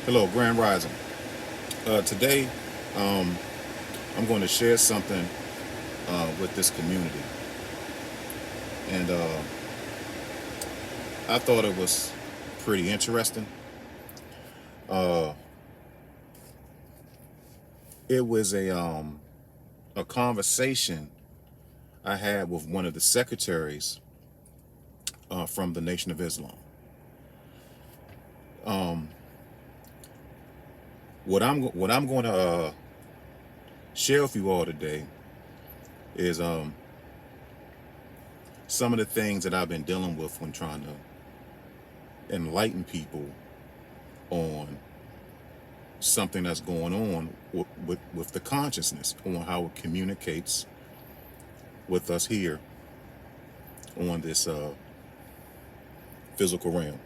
Hello, Grand Rising. Today, um, I'm going to share something with this community, and I thought it was pretty interesting. Uh, it was a conversation I had with one of the secretaries from the Nation of Islam. Um, what I'm going to share with you all today is some of the things that I've been dealing with when trying to enlighten people on something that's going on with the consciousness, on how it communicates with us here on this physical realm.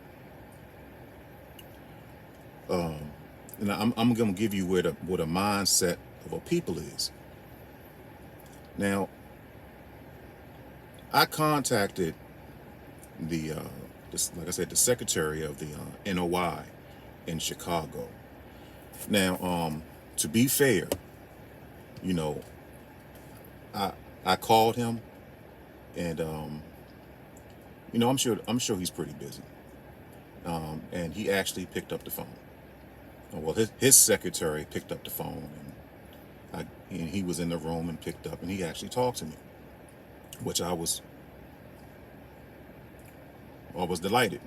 Um, and I'm going to give you what a mindset of a people is. Now, I contacted like I said, the secretary of the NOI in Chicago. Now, to be fair, you know, I I called him, and I'm sure he's pretty busy. And he actually picked up the phone. Well, his secretary picked up the phone, and he was in the room and picked up, and he actually talked to me, which I was delighted.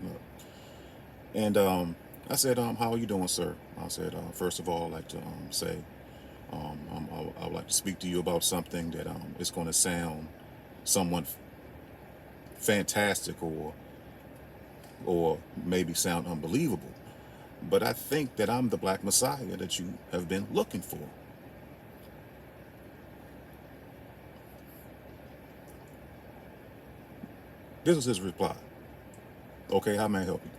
And I said, "How are you doing, sir?" I said, "First of all, I'd like to say I would like to speak to you about something that is going to sound somewhat fantastic, or maybe sound unbelievable. But I think that I'm the Black Messiah that you have been looking for." This was his reply. "Okay, how may I help you?"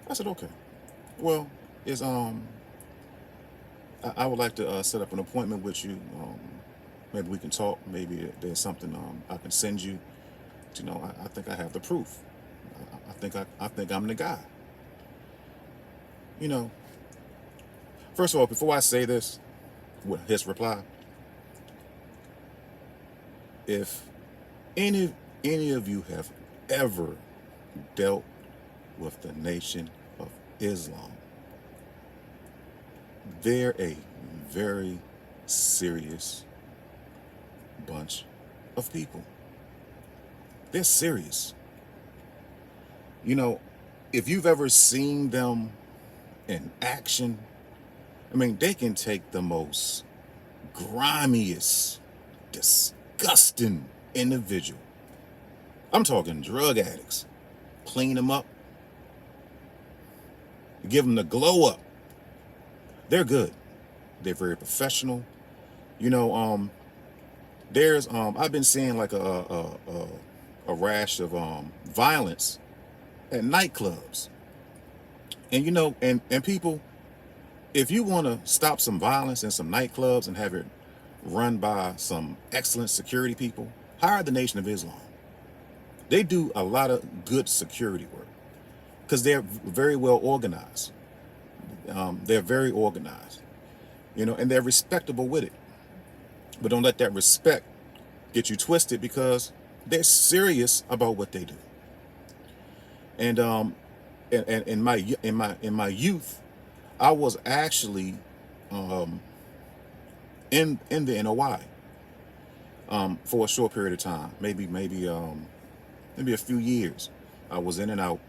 I said, "Okay. Well, is I would like to set up an appointment with you. Maybe we can talk. Maybe there's something I can send you. I think I have the proof. I think I'm the guy. You know, First of all, before I say this, with his reply, if any any of you have ever dealt with the Nation of Islam, they're a very serious bunch of people. They're serious. You know, if you've ever seen them in action, I mean, they can take the most grimiest, disgusting individual. I'm talking drug addicts. Clean them up, give them the glow up. They're good. They're very professional. You know, there's I've been seeing like a rash of violence at nightclubs, and and people, if you want to stop some violence in some nightclubs and have it run by some excellent security people, hire the Nation of Islam. They do a lot of good security work because they're very well organized. They're very organized, and they're respectable with it. But don't let that respect get you twisted, because they're serious about what they do. And in my youth, I was actually um, in the NOI for a short period of time, maybe a few years. I was in and out,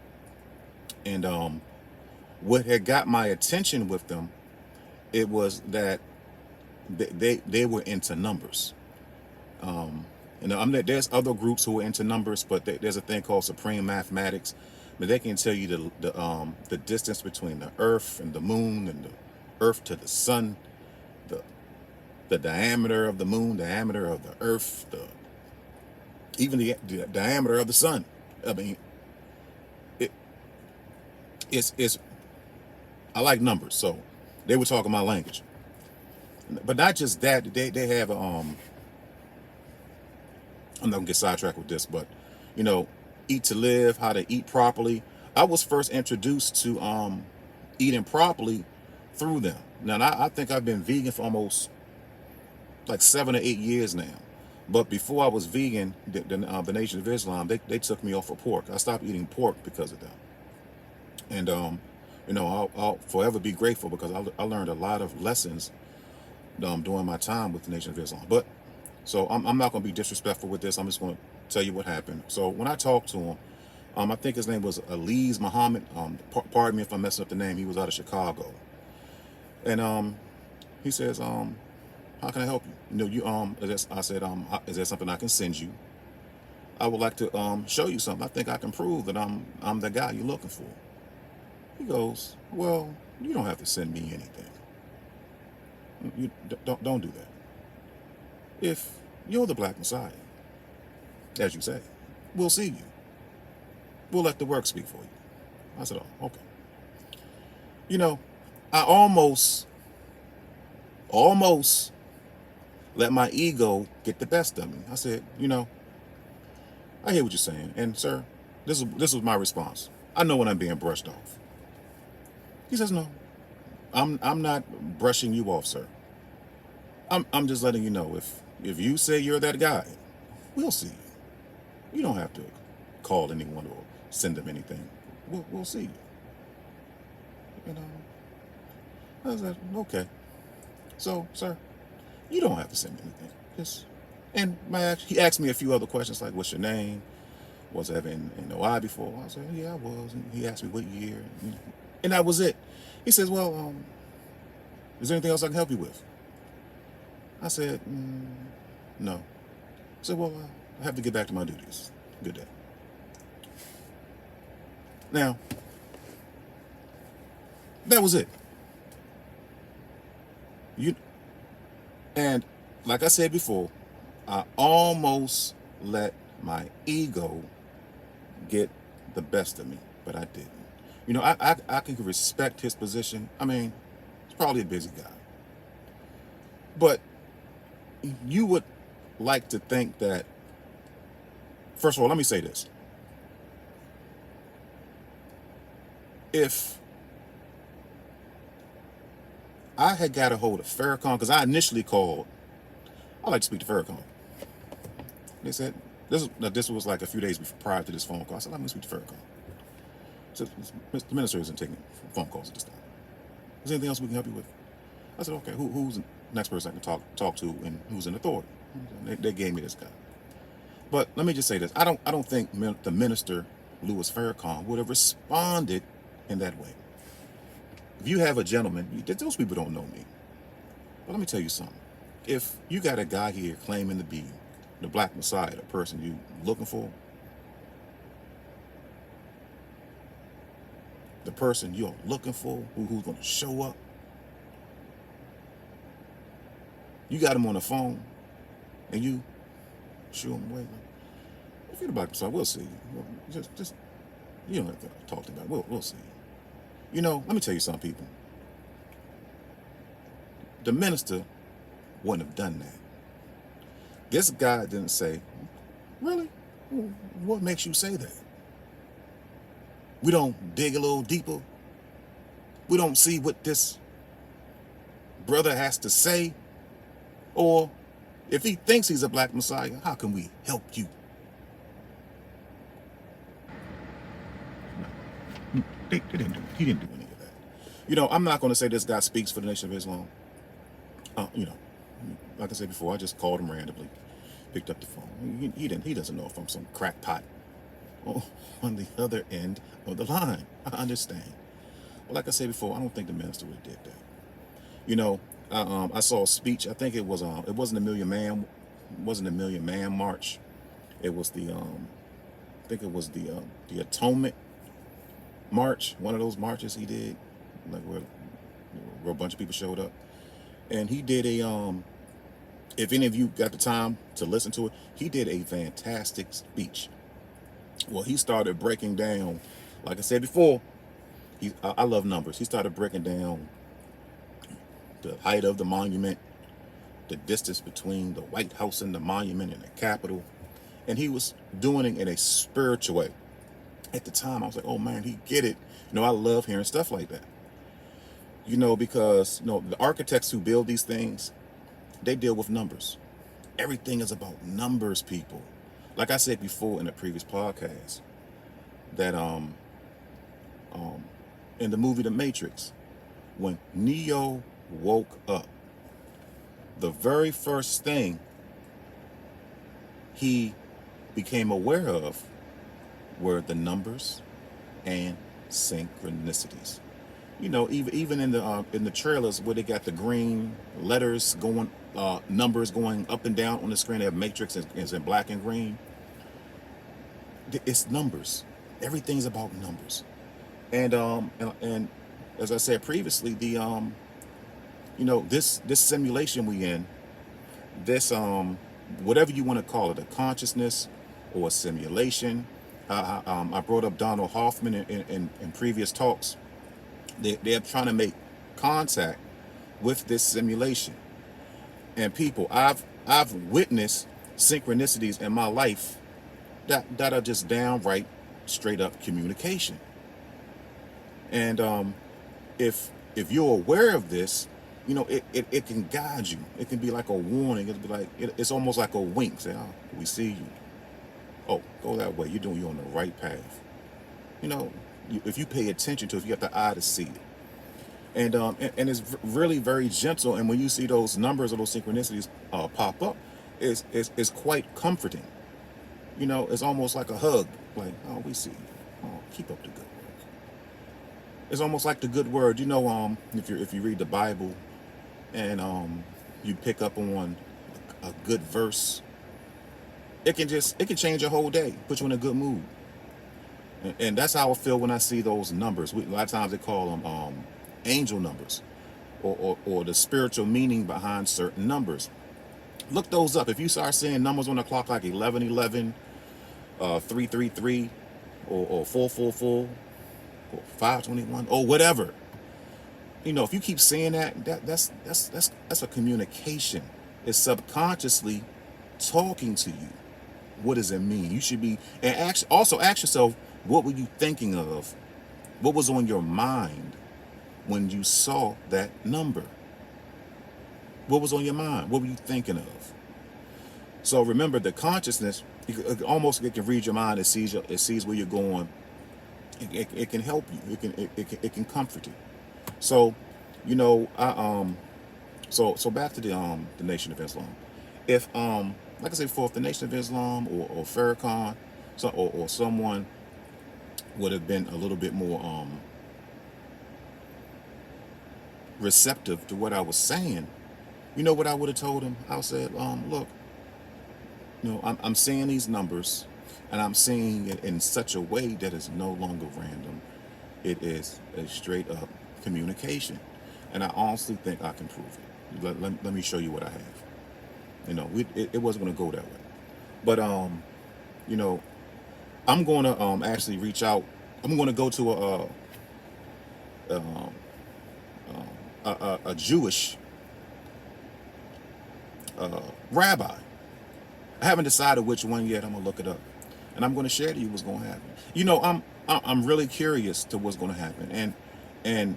and what had got my attention with them, it was that they were into numbers. There's other groups who are into numbers, but there's a thing called supreme mathematics. But they can tell you the distance between the Earth and the Moon, and the Earth to the Sun, the the diameter of the Moon, diameter of the Earth, even the diameter of the Sun. I mean, it it's I like numbers, so they were talking my language. But not just that, they have I'm not gonna get sidetracked with this, but you know, eat to live, how to eat properly. I was first introduced to eating properly through them. Now I think I've been vegan for almost like 7 or 8 years now. But before I was vegan, the Nation of Islam, they took me off of pork. I stopped eating pork because of them. And I'll forever be grateful because I learned a lot of lessons during my time with the Nation of Islam. But so I'm not going to be disrespectful with this. I'm just going to tell you what happened. So when I talked to him, I think his name was Aliz Muhammad. Pardon me if I'm messing up the name. He was out of Chicago, and he says, how can I help you? I said, is there something I can send you? I would like to show you something. I think I can prove that I'm the guy you're looking for. He goes, well, you don't have to send me anything. You don't do that. If you're the Black Messiah, as you say, we'll see you. We'll let the work speak for you. I said, oh, okay. I almost let my ego get the best of me. I said, I hear what you're saying. And sir, this was my response. I know when I'm being brushed off. He says, no, I'm not brushing you off, sir. I'm just letting you know if you say you're that guy, we'll see you. You don't have to call anyone or send them anything. We'll see you. I said, okay. So, sir, you don't have to send me anything. He asked me a few other questions like, what's your name? Was I ever in OI before? I said, yeah, I was. And he asked me what year. And that was it. He says, well, is there anything else I can help you with? I said, no. I said, well, I have to get back to my duties. Good day. Now, that was it. And like I said before, I almost let my ego get the best of me, but I didn't. I can respect his position. I mean, he's probably a busy guy. But you would like to think that, first of all, let me say this. If I had got a hold of Farrakhan, because I initially called, I like to speak to Farrakhan. They said, this was like a few days prior to this phone call. I said, let me speak to Farrakhan. So the minister isn't taking phone calls at this time. Is there anything else we can help you with? I said, okay, who's the next person I can talk to and who's in authority? They gave me this guy. But let me just say this. I don't think the minister, Louis Farrakhan, would have responded in that way. If you have a gentleman, those people don't know me. But let me tell you something. If you got a guy here claiming to be the Black Messiah, the person you looking for, the person you're looking for, who's going to show up, you got him on the phone, and you show him away. If you're the Black Messiah, we'll see you. Just you don't have to talk to me. We'll see you. Let me tell you something, people. The minister wouldn't have done that. This guy didn't say, really? What makes you say that? We don't dig a little deeper. We don't see what this brother has to say. Or if he thinks he's a Black Messiah, how can we help you? He didn't do any of that. I'm not going to say this guy speaks for the Nation of Islam. Like I said before, I just called him randomly, picked up the phone. He doesn't know if I'm some crackpot on the other end of the line. I understand. But like I said before, I don't think the minister would have did that. I saw a speech. I think it wasn't a Million Man March. It was I think it was the Atonement March. One of those marches he did, like where a bunch of people showed up, and he did if any of you got the time to listen to it, he did a fantastic speech. Well, he started breaking down, like I said before, I love numbers. He started breaking down the height of the monument, the distance between the White House and the monument and the Capitol. And he was doing it in a spiritual way. At the time, I was like, oh man, he get it. I love hearing stuff like that. Because the architects who build these things, they deal with numbers. Everything is about numbers, people. Like I said before in the previous podcast, that um in the movie The Matrix, when Neo woke up, the very first thing he became aware of were the numbers and synchronicities. Even in the trailers where they got the green letters going, numbers going up and down on the screen. They have Matrix is in black and green. It's numbers. Everything's about numbers. And as I said previously, this simulation we in, this whatever you want to call it, a consciousness or a simulation. I brought up Donald Hoffman in previous talks. They're trying to make contact with this simulation. And people, I've witnessed synchronicities in my life that are just downright straight up communication. And if you're aware of this, it can guide you. It can be like a warning. It'll be like it's almost like a wink. Say, oh, we see you. Oh, go that way. You're on the right path. If you pay attention to it, if you got the eye to see it. And it's really very gentle. And when you see those numbers or those synchronicities pop up, it's quite comforting. It's almost like a hug. Like, oh, we see you. Oh, keep up the good work. It's almost like the good word. If you read the Bible and you pick up on a good verse, it can change your whole day, put you in a good mood. And that's how I feel when I see those numbers. A lot of times they call them angel numbers, or the spiritual meaning behind certain numbers. Look those up. If you start seeing numbers on the clock like 1111, 333, or 444, or 521, or whatever. If you keep seeing that's a communication. It's subconsciously talking to you. What does it mean? You should be, and also ask yourself, what were you thinking of? What was on your mind when you saw that number? What was on your mind? What were you thinking of? So remember, the consciousness, it can read your mind. It sees where you're going. It can help you. It can comfort you. So, so back to the Nation of Islam. If like I said before, if the Nation of Islam or Farrakhan, or someone would have been a little bit more receptive to what I was saying, what I would have told him? I said, look, I'm seeing these numbers, and I'm seeing it in such a way that it's no longer random. It is a straight up communication, and I honestly think I can prove it. Let me show you what I have. It wasn't going to go that way, but I'm going to actually reach out. I'm going to go to a Jewish rabbi. I haven't decided which one yet. I'm gonna look it up, and I'm going to share to you what's going to happen. I'm really curious to what's going to happen, and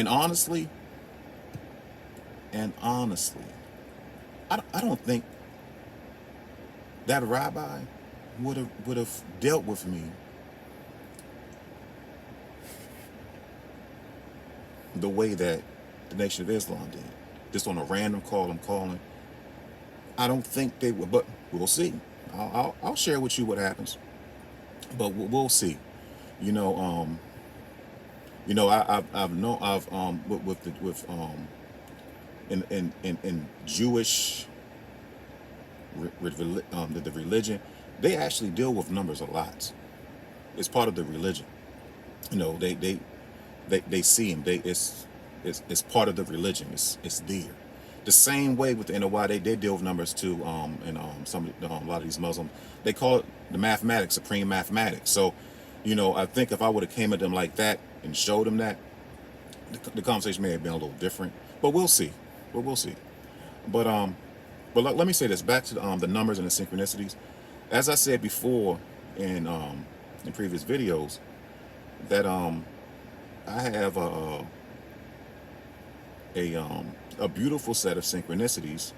honestly, I don't think that rabbi would have dealt with me the way that the Nation of Islam did, just on a random call. I'm calling. I don't think they would, but we'll see. I'll share with you what happens, but we'll see. I've known in Jewish the religion, they actually deal with numbers a lot. It's part of the religion. They see them. It's part of the religion. It's there. The same way with the NOI, they deal with numbers too. And a lot of these Muslims, they call it the mathematics, supreme mathematics. So, I think if I would have came at them like that and showed them that, the conversation may have been a little different. But we'll see. But let me say this back to the numbers and the synchronicities. As I said before in in previous videos that I have a beautiful set of synchronicities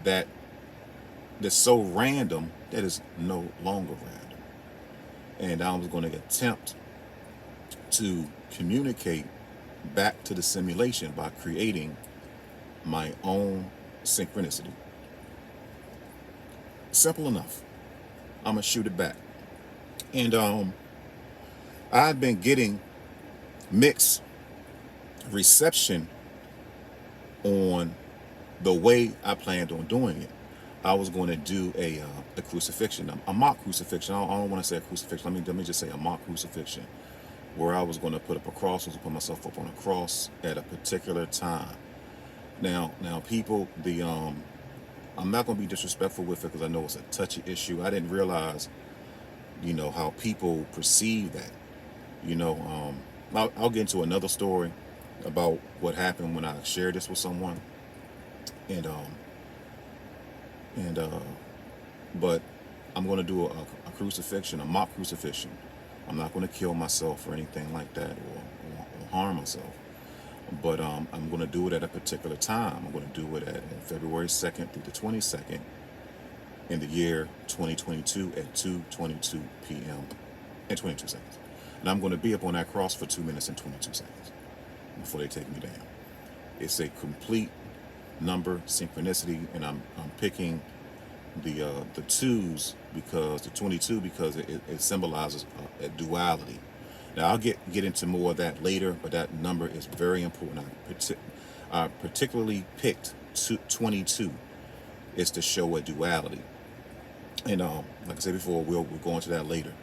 that that's so random that is no longer random. And I was going to attempt to communicate back to the simulation by creating my own synchronicity. Simple enough. I'm gonna shoot it back. And I've been getting mixed reception on the way I planned on doing it. I was going to do a crucifixion, a mock crucifixion. I don't want to say a crucifixion. Let me just say a mock crucifixion, where I was going to put up a cross, put myself up on a cross at a particular time. Now, people, I'm not going to be disrespectful with it because I know it's a touchy issue. I didn't realize, how people perceive that. I'll get into another story about what happened when I shared this with someone, and but I'm going to do a crucifixion, a mock crucifixion. I'm not going to kill myself or anything like that, or harm myself. But I'm going to do it at a particular time. I'm going to do it at February 2nd through the 22nd in the year 2022 at 2:22 p.m. and 22 seconds. And I'm going to be up on that cross for 2 minutes and 22 seconds before they take me down. It's a complete number synchronicity, and I'm picking the twos because the 22 because it symbolizes a duality. Now I'll get into more of that later, but that number is very important. I particularly picked 22 is to show a duality, and like I said before, we'll go into that later.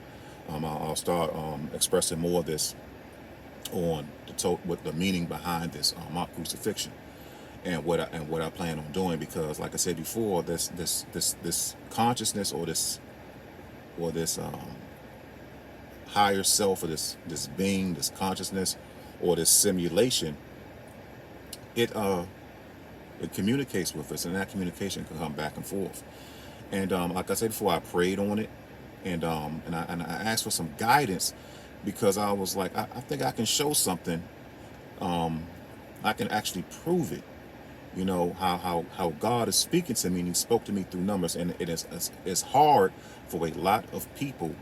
I'll start expressing more of this on what the meaning behind this mock crucifixion and what I plan on doing, because like I said before, this consciousness or this higher self, or this being, this consciousness, or this simulation, it communicates with us, and that communication can come back and forth. And like I said before, I prayed on it, and I asked for some guidance, because I was like, I think I can show something. I can actually prove it. How God is speaking to me, and He spoke to me through numbers, and it's hard for a lot of people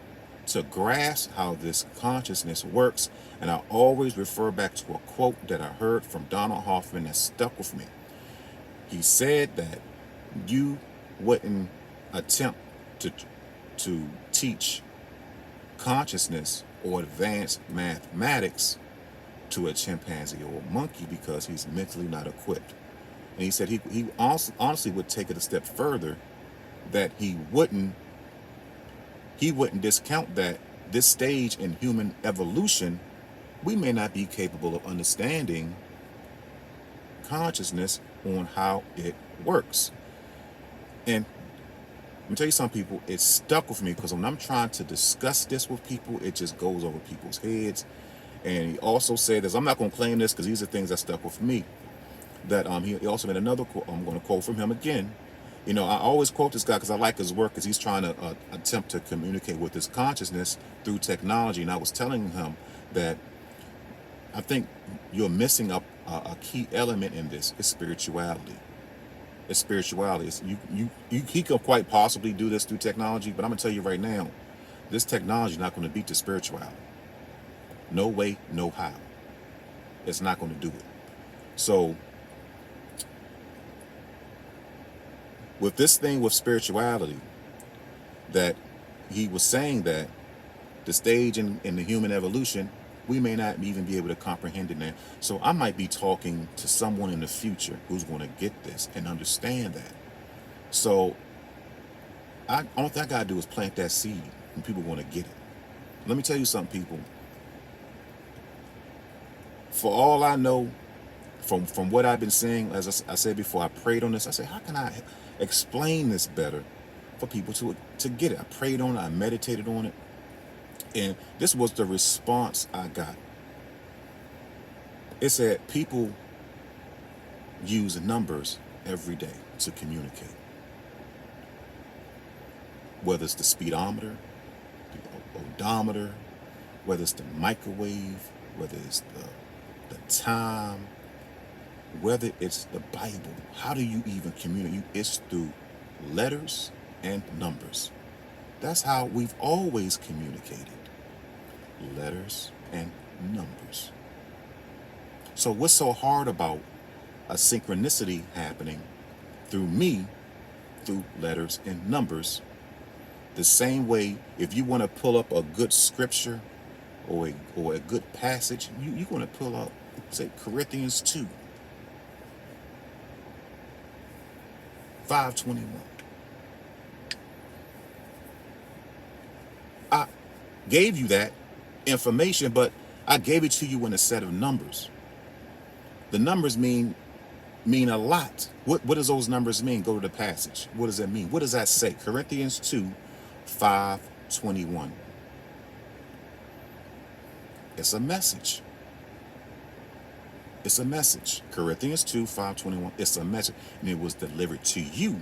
to grasp how this consciousness works. And I always refer back to a quote that I heard from Donald Hoffman that stuck with me. He said that you wouldn't attempt to teach consciousness or advanced mathematics to a chimpanzee or a monkey because he's mentally not equipped. And he said he honestly would take it a step further, that he wouldn't discount that this stage in human evolution, we may not be capable of understanding consciousness on how it works. And let me tell you, some people, it stuck with me, because when I'm trying to discuss this with people, it just goes over people's heads. And he also said this, I'm not going to claim this because these are things that stuck with me, that he also made another quote. I'm going to quote from him again. I always quote this guy because I like his work, because he's trying to attempt to communicate with his consciousness through technology. And I was telling him that I think you're missing a key element in this. It's spirituality. It's spirituality. He could quite possibly do this through technology, but I'm going to tell you right now, this technology is not going to beat the spirituality. No way, no how. It's not going to do it. So with this thing with spirituality, that he was saying that the stage in the human evolution, we may not even be able to comprehend it now. So I might be talking to someone in the future who's going to get this and understand that. So all thing I got to do is plant that seed, and people are going to get it. Let me tell you something, people. For all I know, from what I've been saying, as I said before, I prayed on this. I said, how can I explain this better for people to get it? I prayed on it. I meditated on it. And this was the response I got. It said people use numbers every day to communicate. Whether it's the speedometer, odometer, whether it's the microwave, whether it's the time, whether it's the Bible. How do you even communicate? It's through letters and numbers. That's how we've always communicated. Letters and numbers. So what's so hard about a synchronicity happening through me, through letters and numbers? The same way, if you want to pull up a good scripture or a good passage, you want to pull up, say, Corinthians 2, 5:21. I gave you that information, but I gave it to you in a set of numbers. The numbers mean a lot. What does those numbers mean? Go to the passage. What does that mean? What does that say? Corinthians 2, 5:21. It's a message. It's a message. Corinthians 2, 5:21. It's a message. And it was delivered to you